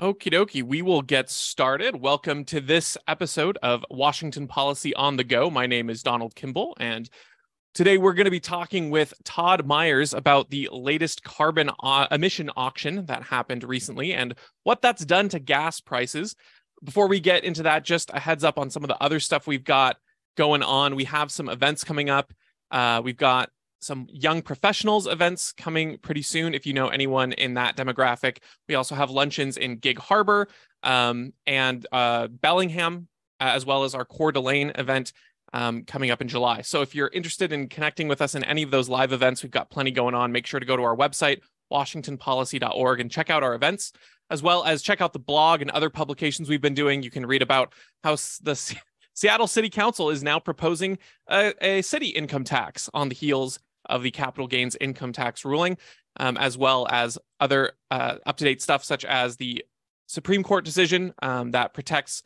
Okie dokie, we will get started. Welcome to this episode of Washington Policy on the Go. My name is Donald Kimball, and today we're going to be talking with Todd Myers about the latest carbon emission auction that happened recently and what that's done to gas prices. Before we get into that, just a heads up on some of the other stuff we've got going on. We have some events coming up. We've got some young professionals events coming pretty soon if you know anyone in that demographic. We also have luncheons in Gig Harbor and Bellingham, as well as our Coeur d'Alene event coming up in July. So if you're interested in connecting with us in any of those live events, we've got plenty going on. Make sure to go to our website, washingtonpolicy.org, and check out our events, as well as check out the blog and other publications we've been doing. You can read about how the Seattle City Council is now proposing a city income tax on the heels of the capital gains income tax ruling, as well as other up-to-date stuff such as the Supreme Court decision that protects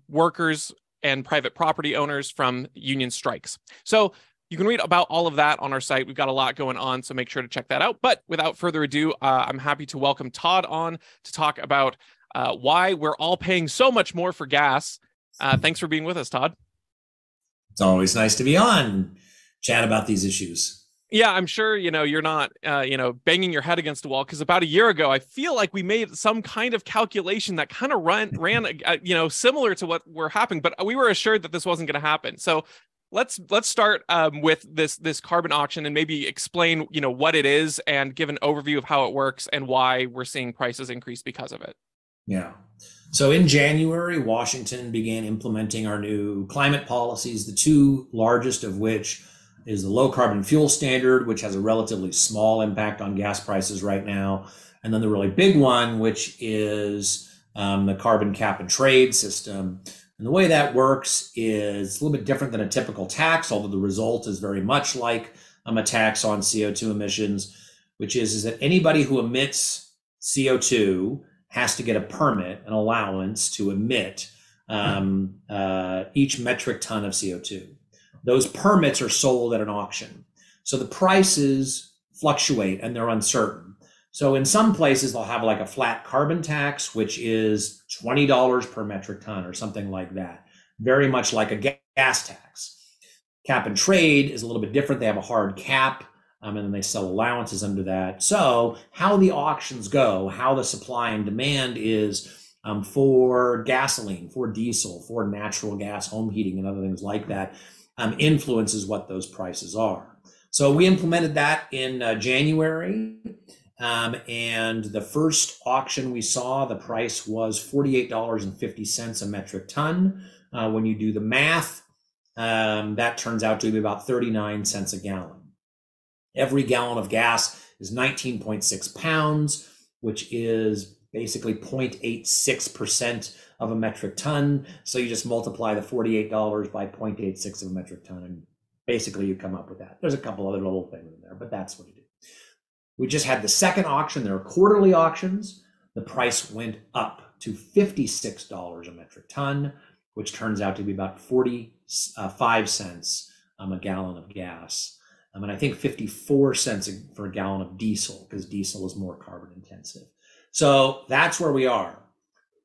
workers and private property owners from union strikes. So you can read about all of that on our site. We've got a lot going on, so make sure to check that out. But without further ado, I'm happy to welcome Todd on to talk about why we're all paying so much more for gas. Thanks for being with us, Todd. It's always nice to be on, chat about these issues. Yeah, I'm sure, you're not, banging your head against the wall, because about a year ago, I feel like we made some kind of calculation that kind of ran, similar to what were happening, but we were assured that this wasn't going to happen. So let's start with this carbon auction and maybe explain, what it is and give an overview of how it works and why we're seeing prices increase because of it. Yeah. So in January, Washington began implementing our new climate policies, the two largest of which is the low carbon fuel standard, which has a relatively small impact on gas prices right now. And then the really big one, which is the carbon cap and trade system. And the way that works is a little bit different than a typical tax, although the result is very much like a tax on CO2 emissions, which is that anybody who emits CO2 has to get a permit, an allowance to emit each metric ton of CO2. Those permits are sold at an auction. So the prices fluctuate and they're uncertain. So in some places, they'll have like a flat carbon tax, which is $20 per metric ton or something like that. Very much like a gas tax. Cap and trade is a little bit different. They have a hard cap, and then they sell allowances under that. So how the auctions go, how the supply and demand is for gasoline, for diesel, for natural gas, home heating, and other things like that, influences what those prices are. So we implemented that in January, and the first auction we saw, the price was $48.50 a metric ton. When you do the math, that turns out to be about 39 cents a gallon. Every gallon of gas is 19.6 pounds, which is basically 0.86% of a metric ton. So you just multiply the $48 by 0.86 of a metric ton, and basically you come up with that. There's a couple other little things in there, but that's what you do. We just had the second auction. There are quarterly auctions. The price went up to $56 a metric ton, which turns out to be about 45 cents a gallon of gas. And I think 54 cents for a gallon of diesel, because diesel is more carbon intensive. So that's where we are.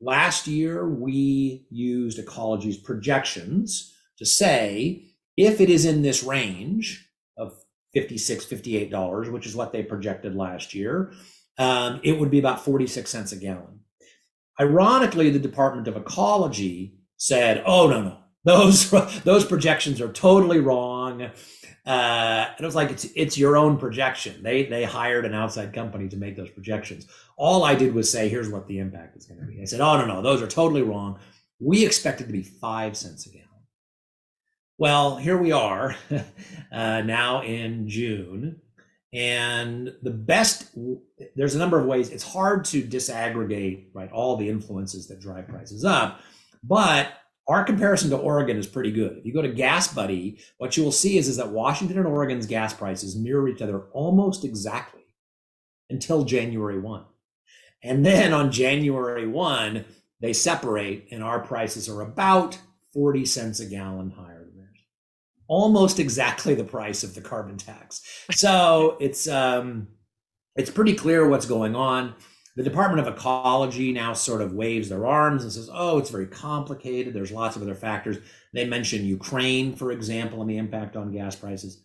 Last year, we used Ecology's projections to say, if it is in this range of $56, $58, which is what they projected last year, it would be about 46 cents a gallon. Ironically, the Department of Ecology said, oh, no, those projections are totally wrong. And it was like, it's your own projection. They hired an outside company to make those projections. All I did was say, here's what the impact is going to be. I said, oh, no, those are totally wrong. We expect it to be 5 cents a gallon. Well, here we are now in June. And there's a number of ways. It's hard to disaggregate, right, all the influences that drive prices up. But our comparison to Oregon is pretty good. If you go to Gas Buddy, what you will see is that Washington and Oregon's gas prices mirror each other almost exactly until January 1. And then on January 1, they separate, and our prices are about 40 cents a gallon higher than theirs. Almost exactly the price of the carbon tax. So it's pretty clear what's going on. The Department of Ecology now sort of waves their arms and says, oh, it's very complicated. There's lots of other factors. They mention Ukraine, for example, and the impact on gas prices.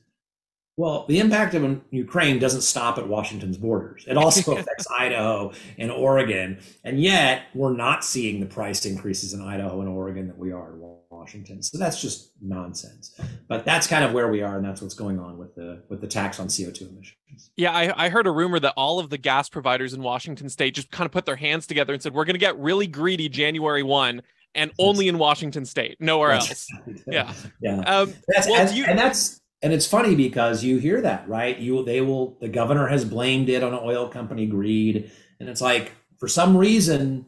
Well, the impact of Ukraine doesn't stop at Washington's borders. It also affects Idaho and Oregon. And yet we're not seeing the price increases in Idaho and Oregon that we are in Washington. So that's just nonsense. But that's kind of where we are, and that's what's going on with the tax on CO2 emissions. Yeah, I heard a rumor that all of the gas providers in Washington state just kind of put their hands together and said, we're going to get really greedy January 1 and only in Washington state, nowhere else. Yeah. Yeah. And it's funny because you hear that, right? The governor has blamed it on oil company greed. And it's like, for some reason,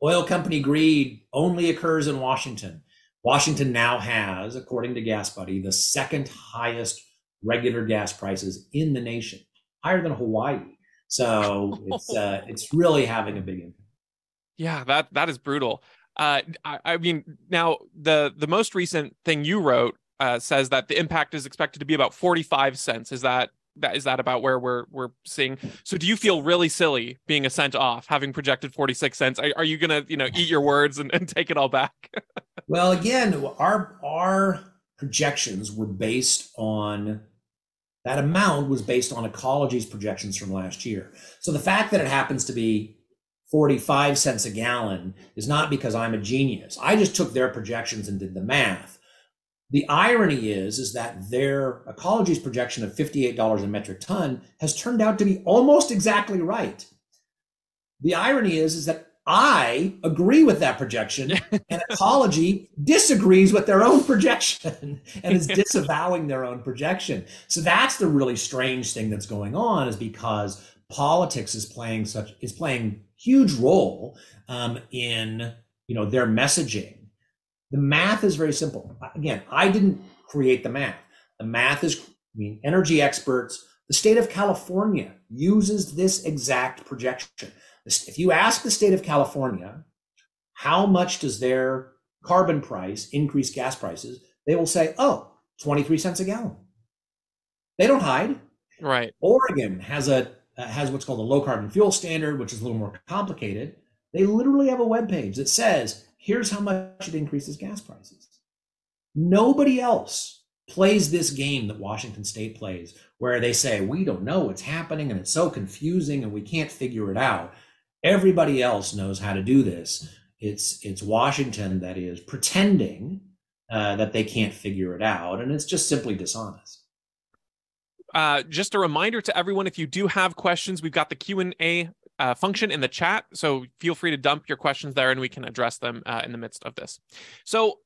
oil company greed only occurs in Washington. Washington now has, according to Gas Buddy, the second highest regular gas prices in the nation, higher than Hawaii. So it's really having a big impact. Yeah, that is brutal. I mean, now the most recent thing you wrote says that the impact is expected to be about 45 cents. Is that about where we're seeing? So do you feel really silly being a cent off, having projected 46 cents? Are you gonna eat your words and take it all back? Well, again, our projections were based on that amount was based on Ecology's projections from last year. So the fact that it happens to be 45 cents a gallon is not because I'm a genius. I just took their projections and did the math. The irony is that their Ecology's projection of $58 a metric ton has turned out to be almost exactly right. The irony is that I agree with that projection, and Ecology disagrees with their own projection and is disavowing their own projection. So that's the really strange thing that's going on, is because politics is playing huge role in their messaging. The math is very simple. Again, I didn't create the math. The math is, energy experts, the state of California uses this exact projection. If you ask the state of California, how much does their carbon price increase gas prices? They will say, 23 cents a gallon. They don't hide. Right. Oregon has what's called a low carbon fuel standard, which is a little more complicated. They literally have a webpage that says, here's how much it increases gas prices. Nobody else plays this game that Washington State plays, where they say, we don't know what's happening and it's so confusing and we can't figure it out. Everybody else knows how to do this. It's Washington that is pretending that they can't figure it out, and it's just simply dishonest. Just a reminder to everyone, if you do have questions, we've got the Q&A function in the chat, so feel free to dump your questions there and we can address them in the midst of this. So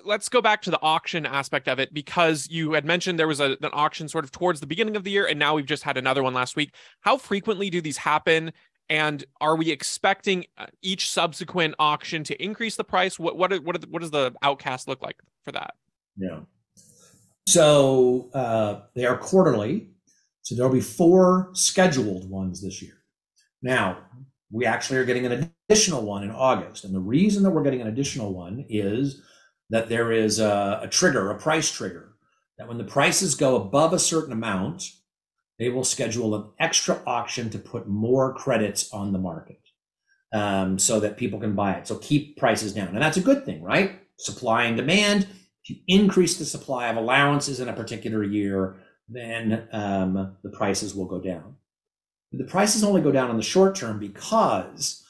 let's go back to the auction aspect of it, because you had mentioned there was an auction sort of towards the beginning of the year, and now we've just had another one last week. How frequently do these happen, and are we expecting each subsequent auction to increase the price? What does the outcast look like for that? Yeah. So they are quarterly. So there'll be 4 scheduled ones this year. Now, we actually are getting an additional one in August. And the reason that we're getting an additional one is that there is a price trigger, that when the prices go above a certain amount, they will schedule an extra auction to put more credits on the market so that people can buy it. So keep prices down. And that's a good thing, right? Supply and demand. If you increase the supply of allowances in a particular year, then the prices will go down. The prices only go down in the short term because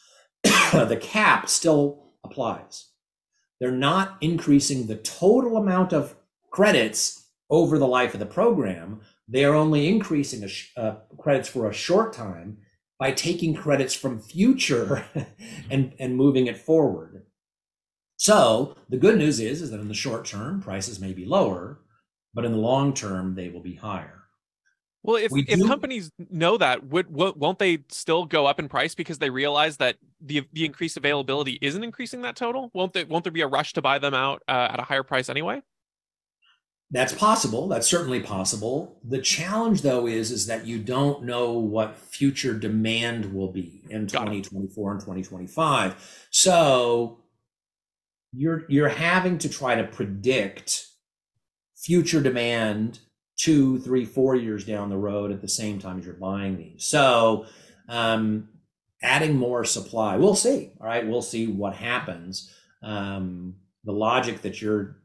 the cap still applies. They're not increasing the total amount of credits over the life of the program. They are only increasing credits for a short time by taking credits from future and moving it forward. So the good news is that in the short term, prices may be lower, but in the long term, they will be higher. Well, if companies know that, won't they still go up in price because they realize that the increased availability isn't increasing that total? Won't there be a rush to buy them out at a higher price anyway? That's possible. That's certainly possible. The challenge, though, is that you don't know what future demand will be in 2024 and 2025. So you're having to try to predict future demand 2, 3, 4 years down the road at the same time as you're buying these. So adding more supply. We'll see. All right, we'll see what happens. The logic that you're,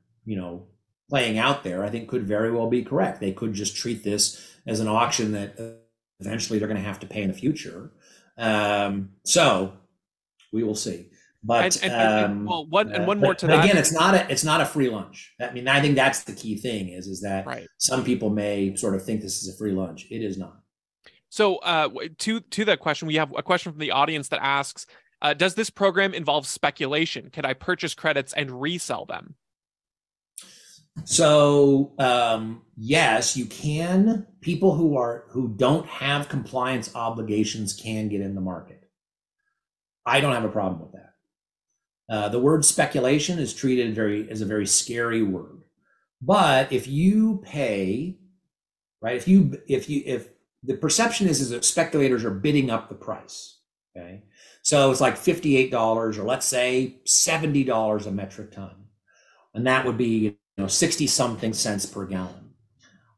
playing out there, I think could very well be correct. They could just treat this as an auction that eventually they're going to have to pay in the future. So we will see. But one more to but that. Again, it's not a free lunch. I mean, I think that's the key thing is that right. Some people may sort of think this is a free lunch. It is not. So to that question, we have a question from the audience that asks, does this program involve speculation? Can I purchase credits and resell them? So yes, you can. People who don't have compliance obligations can get in the market. I don't have a problem with that. The word speculation is treated as a very scary word. But if you pay, right? If the perception is that speculators are bidding up the price, okay? So it's like $58 or let's say $70 a metric ton, and that would be 60 something cents per gallon.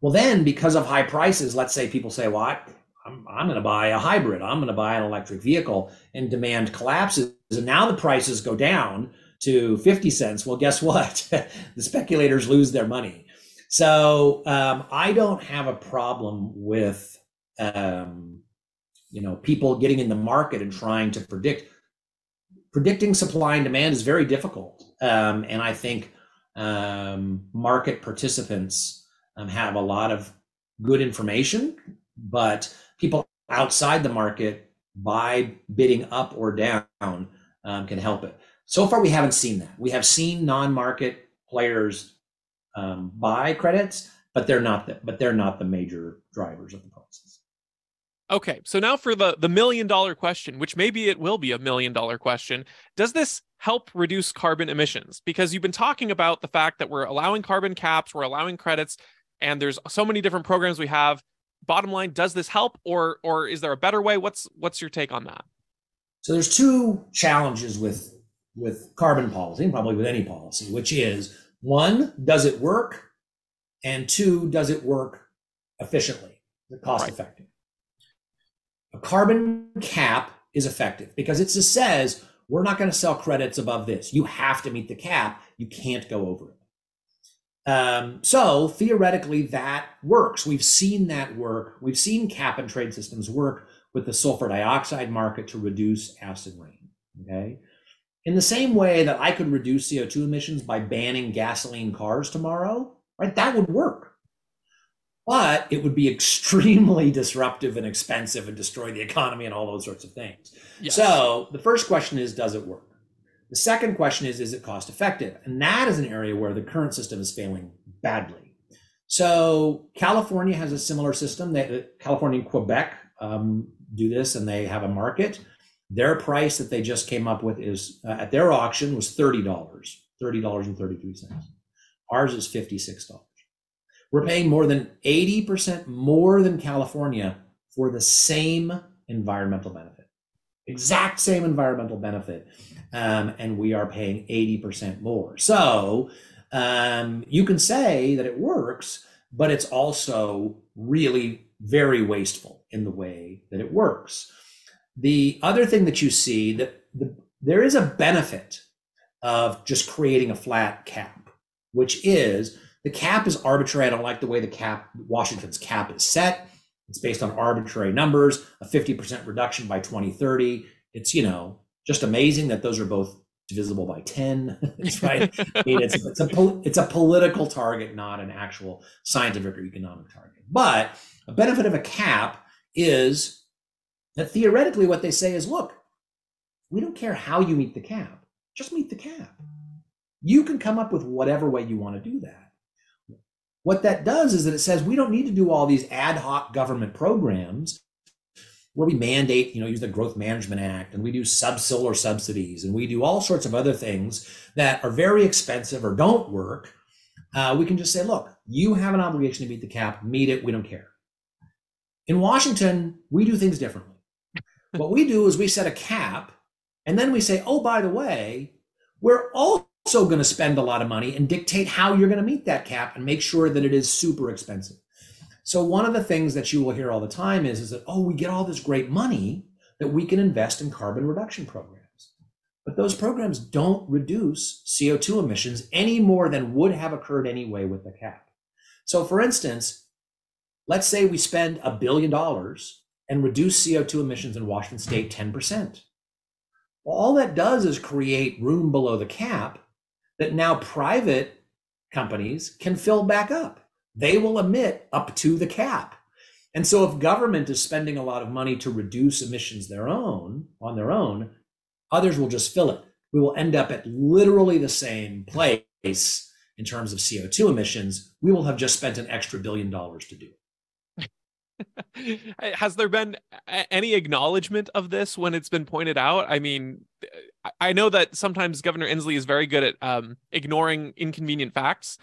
Well, then because of high prices, let's say people say, well, I'm going to buy a hybrid, I'm going to buy an electric vehicle, and demand collapses, and now the prices go down to 50 cents. Well, guess what? The speculators lose their money. So I don't have a problem with people getting in the market and trying to predicting supply and demand is very difficult. And I think market participants have a lot of good information, but people outside the market, by bidding up or down, can help it. So far, we haven't seen that. We have seen non-market players buy credits, but they're not the major drivers of the process. Okay, so now for the $1 million question, which maybe it will be a $1 million question. Does this help reduce carbon emissions? Because you've been talking about the fact that we're allowing carbon caps, we're allowing credits, and there's so many different programs we have. Bottom line, does this help, or is there a better way? What's your take on that? So there's two challenges with carbon policy, and probably with any policy, which is, one, does it work? And two, does it work efficiently, cost effective? A carbon cap is effective because it just says, we're not going to sell credits above this. You have to meet the cap. You can't go over it. So theoretically, that works. We've seen that work. We've seen cap and trade systems work with the sulfur dioxide market to reduce acid rain. Okay. In the same way that I could reduce CO2 emissions by banning gasoline cars tomorrow, right? That would work. But it would be extremely disruptive and expensive and destroy the economy and all those sorts of things. Yes. So the first question is, does it work? The second question is it cost effective? And that is an area where the current system is failing badly. So California has a similar system. California and Quebec do this, and they have a market. Their price that they just came up with is at their auction was $30.33. Ours is $56. We're paying more than 80% more than California for the same environmental benefit, exact same environmental benefit, and we are paying 80% more. So you can say that it works, but it's also really very wasteful in the way that it works. The other thing that you see, that there is a benefit of just creating a flat cap, which is, the cap is arbitrary. I don't like the way Washington's cap is set. It's based on arbitrary numbers, a 50% reduction by 2030. It's, just amazing that those are both divisible by 10. It's right. I mean, it's a political target, not an actual scientific or economic target. But a benefit of a cap is that theoretically what they say is, look, we don't care how you meet the cap, just meet the cap. You can come up with whatever way you want to do that. What that does is that it says we don't need to do all these ad hoc government programs where we mandate, use the Growth Management Act, and we do solar subsidies, and we do all sorts of other things that are very expensive or don't work. We can just say, look, you have an obligation to meet the cap, meet it, we don't care. In Washington, we do things differently. What we do is we set a cap, and then we say, oh, by the way, we're also going to spend a lot of money and dictate how you're going to meet that cap and make sure that it is super expensive. So one of the things that you will hear all the time is that, oh, we get all this great money, that we can invest in carbon reduction programs. But those programs don't reduce CO2 emissions any more than would have occurred anyway with the cap. So for instance, let's say we spend $1 billion and reduce CO2 emissions in Washington State 10%. Well, all that does is create room below the cap that now private companies can fill back up. They will emit up to the cap. And so if government is spending a lot of money to reduce emissions on their own, others will just fill it. We will end up at literally the same place in terms of CO2 emissions. We will have just spent an extra $1 billion to do it. Has there been any acknowledgement of this when it's been pointed out? I mean, I know that sometimes Governor Inslee is very good at ignoring inconvenient facts.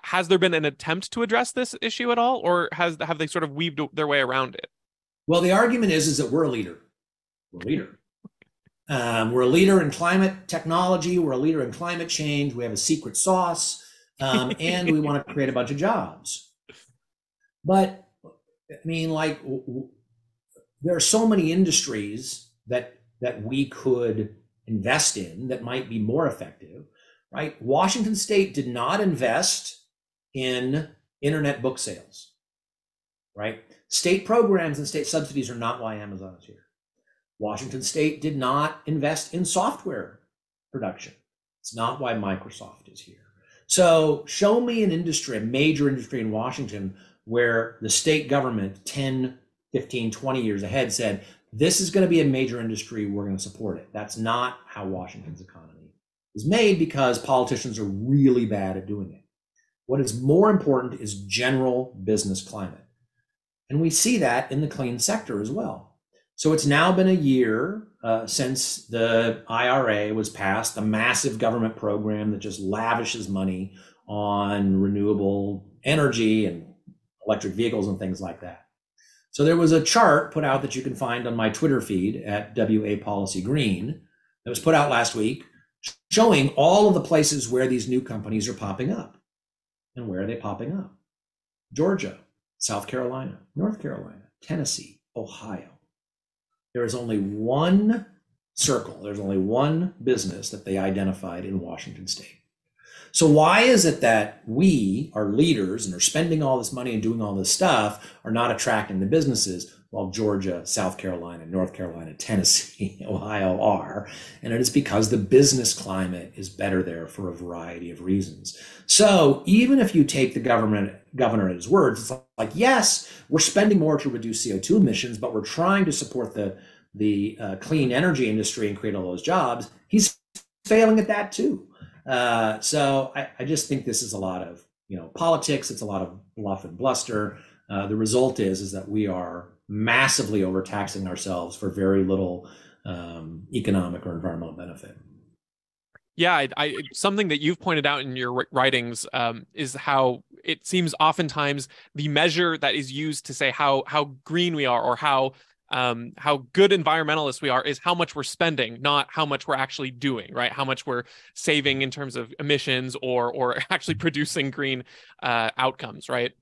Has there been an attempt to address this issue at all, or have they sort of weaved their way around it? Well, the argument is that we're a leader. We're a leader. We're a leader in climate technology. We're a leader in climate change. We have a secret sauce, and we want to create a bunch of jobs. But I mean, like, there are so many industries that we could invest in that might be more effective, right? Washington State did not invest in internet book sales, right? State programs and state subsidies are not why Amazon is here. Washington State did not invest in software production. It's not why Microsoft is here. So show me an industry, a major industry in Washington, where the state government 10, 15, 20 years ahead said, this is going to be a major industry, we're going to support it. That's not how Washington's economy is made, because politicians are really bad at doing it. What is more important is general business climate. And we see that in the clean sector as well. So it's now been a year since the IRA was passed, the massive government program that just lavishes money on renewable energy and electric vehicles and things like that. So there was a chart put out that you can find on my Twitter feed at WA Policy Green that was put out last week, showing all of the places where these new companies are popping up. And where are they popping up? Georgia, South Carolina, North Carolina, Tennessee, Ohio. There is only one circle, there's only one business that they identified in Washington State. So why is it that we, our leaders, and are spending all this money and doing all this stuff, are not attracting the businesses, while Georgia, South Carolina, North Carolina, Tennessee, Ohio are? And it is because the business climate is better there for a variety of reasons. So even if you take the governor at his words, it's like, yes, we're spending more to reduce CO2 emissions, but we're trying to support the clean energy industry and create all those jobs. He's failing at that too. So I just think this is a lot of politics. It's a lot of bluff and bluster. The result is that we are massively overtaxing ourselves for very little economic or environmental benefit. Yeah, something that you've pointed out in your writings is how it seems oftentimes the measure that is used to say how green we are, or how good environmentalists we are, is how much we're spending, not how much we're actually doing, right? How much we're saving in terms of emissions or actually producing green outcomes, right?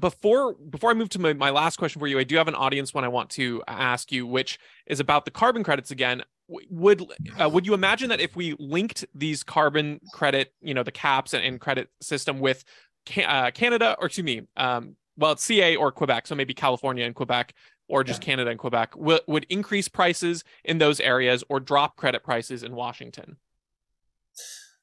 Before I move to my last question for you, I do have an audience one I want to ask you, which is about the carbon credits again. Would you imagine that if we linked these carbon credit, the caps and credit system with Canada, or excuse me, well, it's CA or Quebec, so maybe California and Quebec, or just Canada and Quebec, would increase prices in those areas or drop credit prices in Washington?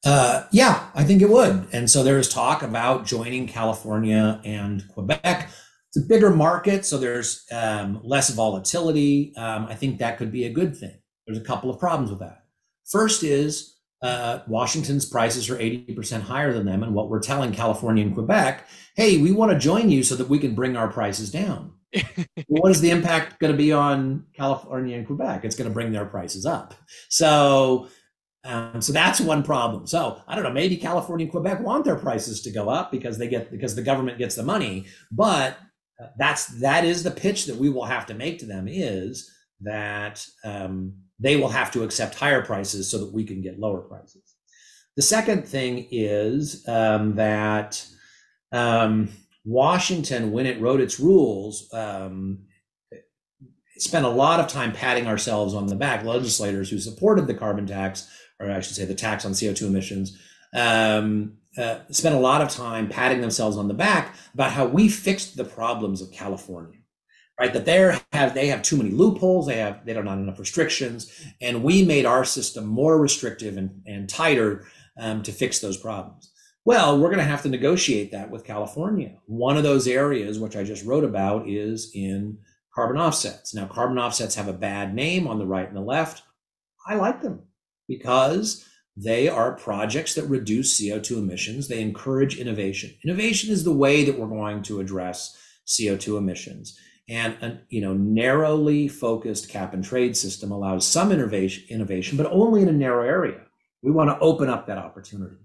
Yeah, I think it would. And so there is talk about joining California and Quebec. It's a bigger market, so there's less volatility. I think that could be a good thing. There's a couple of problems with that. First is Washington's prices are 80% higher than them. And what we're telling California and Quebec, hey, we want to join you so that we can bring our prices down. What is the impact going to be on California and Quebec? It's going to bring their prices up. So that's one problem. So I don't know, maybe California and Quebec want their prices to go up because the government gets the money. But that is the pitch that we will have to make to them, is that they will have to accept higher prices so that we can get lower prices. The second thing is that Washington, when it wrote its rules, spent a lot of time patting ourselves on the back, legislators who supported the carbon tax, or I should say the tax on CO2 emissions, spent a lot of time patting themselves on the back about how we fixed the problems of California, right? That they have too many loopholes, they don't have enough restrictions, and we made our system more restrictive and tighter to fix those problems. Well, we're going to have to negotiate that with California. One of those areas, which I just wrote about, is in carbon offsets. Now, carbon offsets have a bad name on the right and the left. I like them because they are projects that reduce CO2 emissions. They encourage innovation. Innovation is the way that we're going to address CO2 emissions. And a narrowly focused cap and trade system allows some innovation, but only in a narrow area. We want to open up that opportunity.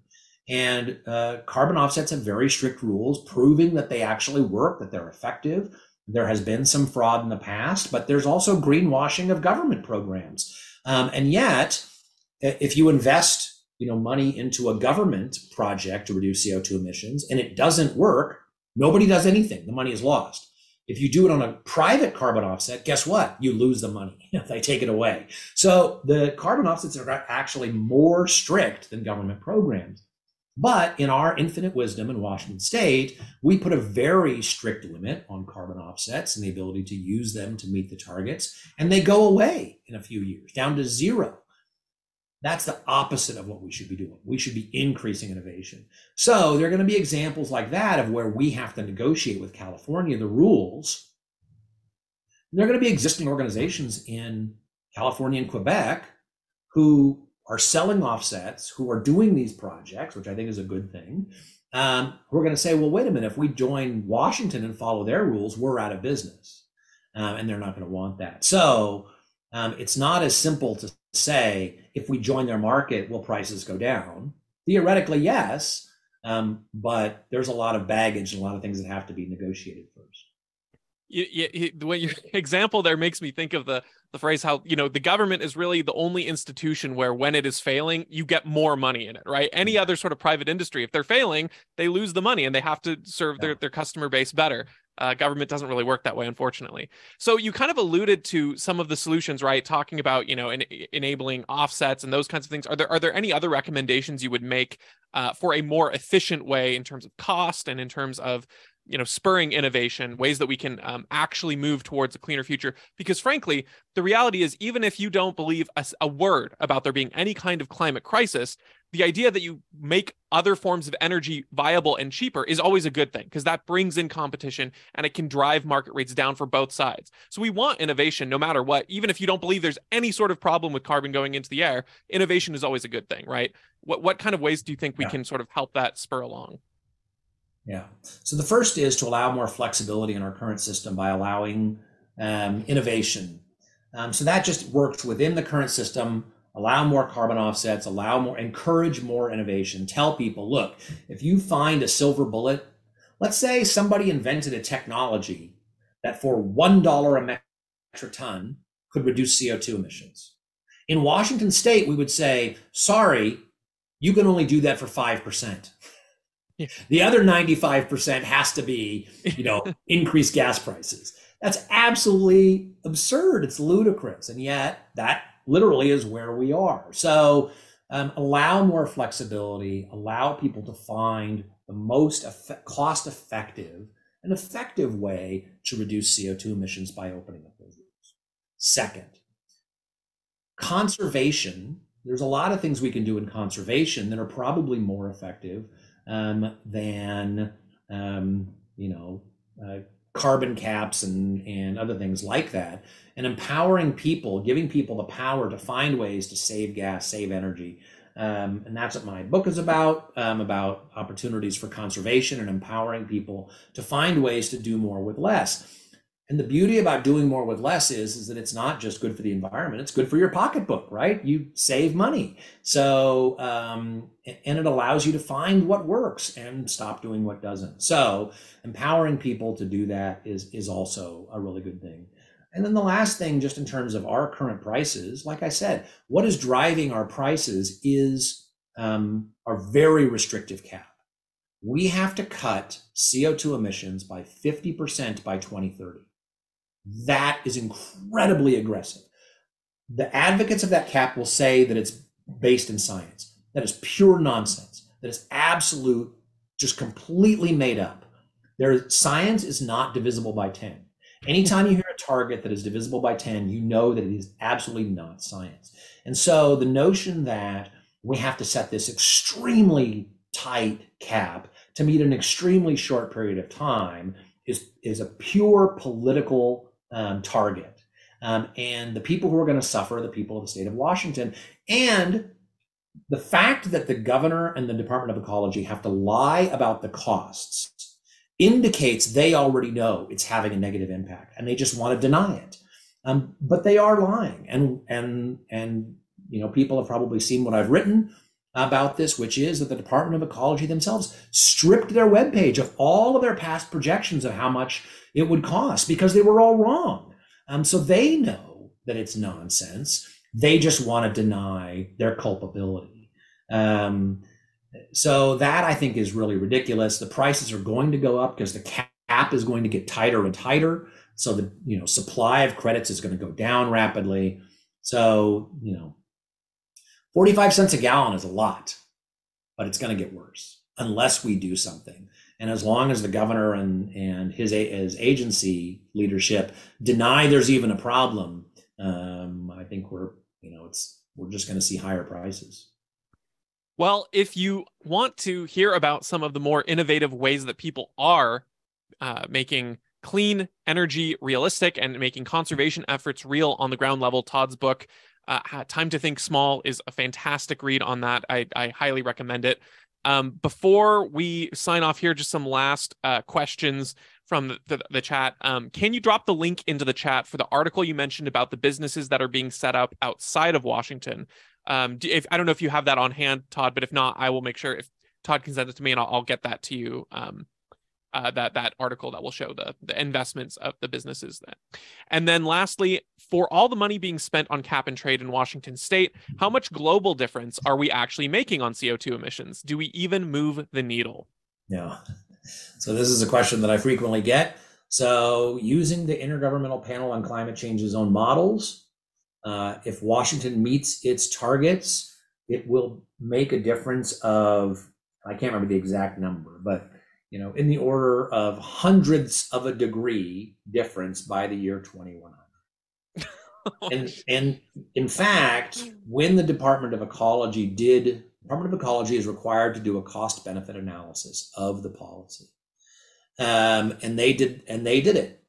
And carbon offsets have very strict rules proving that they actually work, that they're effective. There has been some fraud in the past, but there's also greenwashing of government programs. And yet, if you invest money into a government project to reduce CO2 emissions and it doesn't work, nobody does anything. The money is lost. If you do it on a private carbon offset, guess what? You lose the money. They take it away. So the carbon offsets are actually more strict than government programs. But in our infinite wisdom in Washington State, we put a very strict limit on carbon offsets and the ability to use them to meet the targets. And they go away in a few years, down to zero. That's the opposite of what we should be doing. We should be increasing innovation. So there are going to be examples like that of where we have to negotiate with California the rules. And there are going to be existing organizations in California and Quebec who are selling offsets, who are doing these projects, which I think is a good thing. Who are going to say, well, wait a minute, if we join Washington and follow their rules, we're out of business. And they're not going to want that. So it's not as simple to say, if we join their market, will prices go down? Theoretically, yes, but there's a lot of baggage and a lot of things that have to be negotiated first. When your example there makes me think of the phrase how, the government is really the only institution where when it is failing, you get more money in it, right? Any other sort of private industry, if they're failing, they lose the money and they have to serve their customer base better. Government doesn't really work that way, unfortunately. So you kind of alluded to some of the solutions, right? Talking about, enabling offsets and those kinds of things. Are there any other recommendations you would make for a more efficient way in terms of cost and in terms of, spurring innovation, ways that we can actually move towards a cleaner future? Because frankly, the reality is, even if you don't believe a word about there being any kind of climate crisis, the idea that you make other forms of energy viable and cheaper is always a good thing, because that brings in competition and it can drive market rates down for both sides. So we want innovation no matter what. Even if you don't believe there's any sort of problem with carbon going into the air, innovation is always a good thing, right? What kind of ways do you think we can sort of help that spur along? Yeah. So the first is to allow more flexibility in our current system by allowing innovation. So that just works within the current system. Allow more carbon offsets, encourage more innovation. Tell people, look, if you find a silver bullet, let's say somebody invented a technology that for $1 a metric ton could reduce CO2 emissions. In Washington State, we would say, sorry, you can only do that for 5%. Yeah. The other 95% has to be, increased gas prices. That's absolutely absurd. It's ludicrous. And yet that literally is where we are. So allow more flexibility, allow people to find the most cost-effective and effective way to reduce CO2 emissions by opening up those routes. Second, conservation. There's a lot of things we can do in conservation that are probably more effective than carbon caps and other things like that, and empowering people, giving people the power to find ways to save gas, save energy. And that's what my book is about opportunities for conservation and empowering people to find ways to do more with less. And the beauty about doing more with less is that it's not just good for the environment, it's good for your pocketbook, right? You save money. So, and it allows you to find what works and stop doing what doesn't. So empowering people to do that is also a really good thing. And then the last thing, just in terms of our current prices, like I said, what is driving our prices is our very restrictive cap. We have to cut CO2 emissions by 50% by 2030. That is incredibly aggressive. The advocates of that cap will say that it's based in science. That is pure nonsense. That is absolute, just completely made up. Science is not divisible by 10. Anytime you hear a target that is divisible by 10, you know that it is absolutely not science. And so the notion that we have to set this extremely tight cap to meet an extremely short period of time is a pure political target. And the people who are going to suffer are the people of the state of Washington. And the fact that the governor and the Department of Ecology have to lie about the costs indicates they already know it's having a negative impact, and they just want to deny it. But they are lying, and people have probably seen what I've written about this, which is that the Department of Ecology themselves stripped their webpage of all of their past projections of how much it would cost because they were all wrong. So they know that it's nonsense. They just want to deny their culpability. So that, I think, is really ridiculous. The prices are going to go up because the cap is going to get tighter and tighter. So the supply of credits is going to go down rapidly. So 45 cents a gallon is a lot, but it's going to get worse unless we do something. And as long as the governor and his agency leadership deny there's even a problem, I think we're just going to see higher prices. Well, if you want to hear about some of the more innovative ways that people are making clean energy realistic and making conservation efforts real on the ground level, Todd's book, Time to Think Small, is a fantastic read on that. I highly recommend it. Before we sign off here, just some last questions from the chat. Can you drop the link into the chat for the article you mentioned about the businesses that are being set up outside of Washington? I don't know if you have that on hand, Todd, but if not, I will make sure, if Todd can send it to me, and I'll get that to you. That article that will show the investments of the businesses. And then lastly, for all the money being spent on cap and trade in Washington state, how much global difference are we actually making on CO2 emissions? Do we even move the needle? Yeah. So this is a question that I frequently get. So using the Intergovernmental Panel on Climate Change's own models, if Washington meets its targets, it will make a difference of, I can't remember the exact number, but in the order of hundredths of a degree difference by the year 2100. And in fact, when the Department of Ecology is required to do a cost benefit analysis of the policy. And they did it.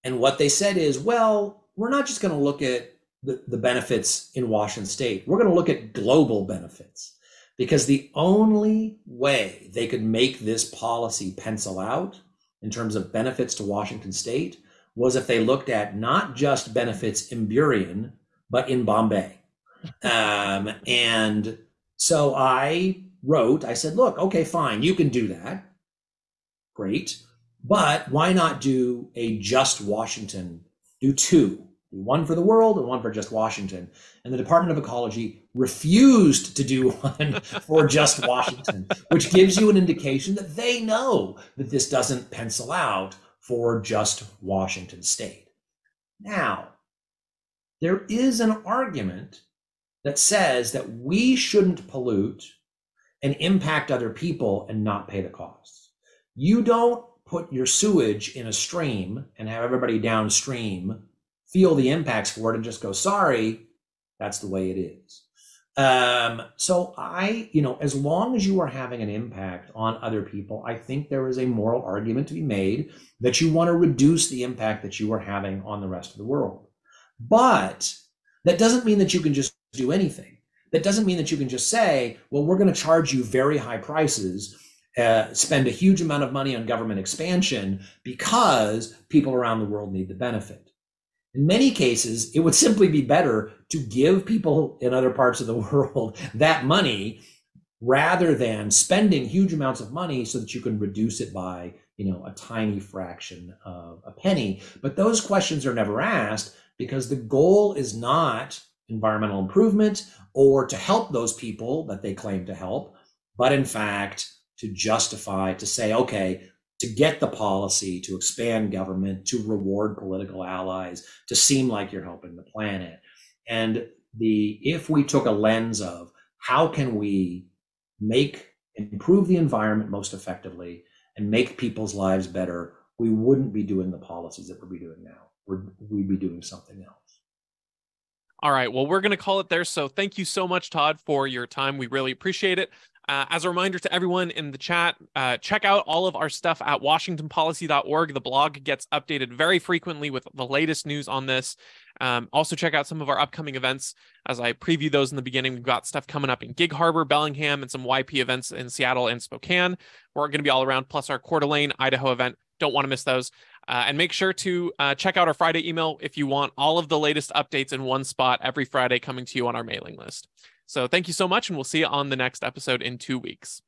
And what they said is, well, we're not just going to look at the benefits in Washington state. We're going to look at global benefits. Because the only way they could make this policy pencil out in terms of benefits to Washington state was if they looked at not just benefits in Burien, but in Bombay. And so I said, look, okay, fine, you can do that. Great. But why not do a just Washington, do two? One for the world and one for just Washington. And the Department of Ecology refused to do one for just Washington, which gives you an indication that they know that this doesn't pencil out for just Washington state. Now, there is an argument that says that we shouldn't pollute and impact other people and not pay the costs. You don't put your sewage in a stream and have everybody downstream feel the impacts for it and just go, sorry, that's the way it is. So as long as you are having an impact on other people, I think there is a moral argument to be made that you want to reduce the impact that you are having on the rest of the world. But that doesn't mean that you can just do anything. That doesn't mean that you can just say, well, we're going to charge you very high prices, spend a huge amount of money on government expansion because people around the world need the benefit. In many cases, it would simply be better to give people in other parts of the world that money rather than spending huge amounts of money so that you can reduce it by, a tiny fraction of a penny. But those questions are never asked because the goal is not environmental improvement or to help those people that they claim to help, but in fact, to justify, to say, okay, to get the policy, to expand government, to reward political allies, to seem like you're helping the planet. And if we took a lens of how can we improve the environment most effectively and make people's lives better, we wouldn't be doing the policies that we'd be doing now. We'd be doing something else. All right. Well, we're going to call it there. So thank you so much, Todd, for your time. We really appreciate it. As a reminder to everyone in the chat, check out all of our stuff at washingtonpolicy.org. The blog gets updated very frequently with the latest news on this. Also, check out some of our upcoming events. As I preview those in the beginning, we've got stuff coming up in Gig Harbor, Bellingham, and some YP events in Seattle and Spokane. We're going to be all around, plus our Coeur d'Alene, Idaho event. Don't want to miss those. And make sure to check out our Friday email if you want all of the latest updates in one spot every Friday coming to you on our mailing list. So thank you so much, and we'll see you on the next episode in 2 weeks.